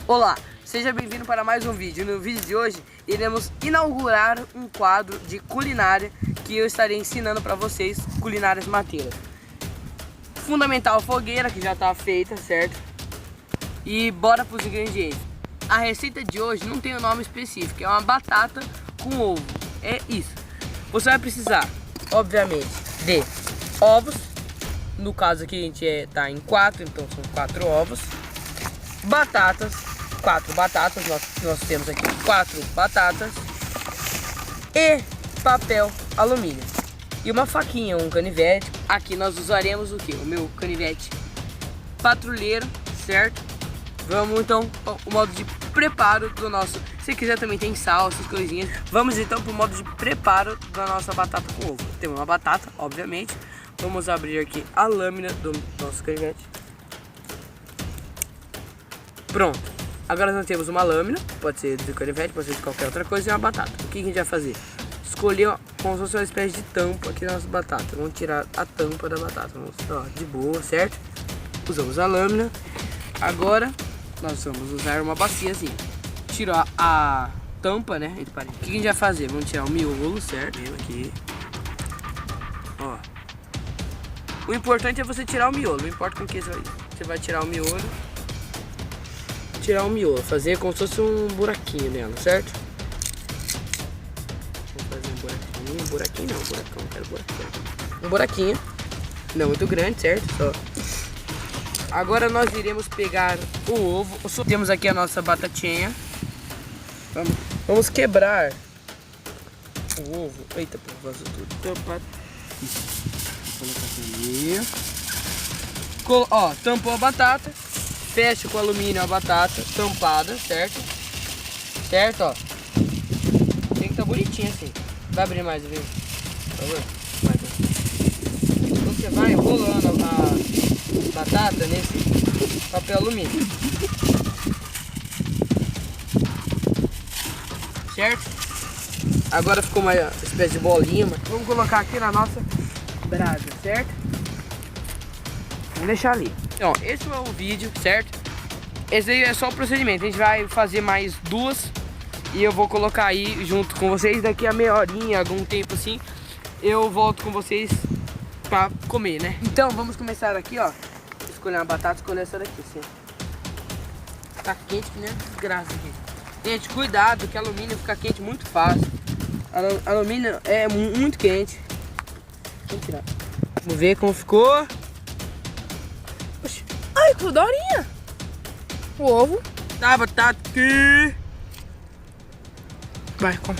Olá, seja bem-vindo para mais um vídeo. No vídeo de hoje iremos inaugurar um quadro de culinária que eu estarei ensinando para vocês, culinárias mateiras. Fundamental fogueira, que já está feita, certo? E bora para os ingredientes. A receita de hoje não tem um nome específico, é uma batata com ovo, é isso. Você vai precisar, obviamente, de ovos. No caso aqui a gente tá em 4, então são 4 ovos. Batatas, 4 batatas, nós temos aqui 4 batatas. E papel alumínio. E uma faquinha, um canivete. Aqui nós usaremos o que? O meu canivete patrulheiro, certo? Vamos então o modo de preparo do nosso. Se quiser também tem sal, essas coisinhas. Vamos então para o modo de preparo da nossa batata com ovo. Temos uma batata, obviamente. Vamos abrir aqui a lâmina do nosso canivete. Pronto. Agora nós temos uma lâmina, pode ser do canivete, pode ser de qualquer outra coisa, e uma batata. O que a gente vai fazer? Escolher como se fosse uma espécie de tampa aqui na nossa batata. Vamos tirar a tampa da batata. Vamos, ó, de boa, certo? Usamos a lâmina. Agora nós vamos usar uma baciazinha. Tirar a tampa, né? O que a gente vai fazer? Vamos tirar o miolo, certo? Aqui. Ó. O importante é você tirar o miolo. Não importa com que você vai tirar o miolo. Tirar o miolo, fazer como se fosse um buraquinho nela, certo? Vamos fazer um buraquinho não, buracão, não quero buraquinho. Um buraquinho, não muito grande, certo? Só. Agora nós iremos pegar o ovo. Temos aqui a nossa batatinha. Vamos quebrar o ovo. Eita, pô, vazou tudo. Isso. Vou colocar aqui. Ó, tampou a batata. Fecha com alumínio a batata tampada, certo? Certo, ó. Tem que estar bonitinho assim. Vai abrir mais, viu? Por favor. Vai. Então você vai enrolando a batata nesse papel alumínio. Certo? Agora ficou uma espécie de bolinha, mas vamos colocar aqui na nossa brasa, certo? Vamos deixar ali. Então, esse é o vídeo, certo? Esse aí é só o procedimento. A gente vai fazer mais 2 e eu vou colocar aí junto com vocês. Daqui a meia horinha, algum tempo assim, eu volto com vocês pra comer, né? Então, vamos começar aqui, ó. Escolher uma batata, escolher essa daqui, assim. Tá quente que nem desgraça aqui. Gente, cuidado que alumínio fica quente muito fácil. Alumínio é muito quente. Vamos tirar. Vamos ver como ficou. Ai, que daorinha! O ovo. Tá, batata aqui. Vai, come.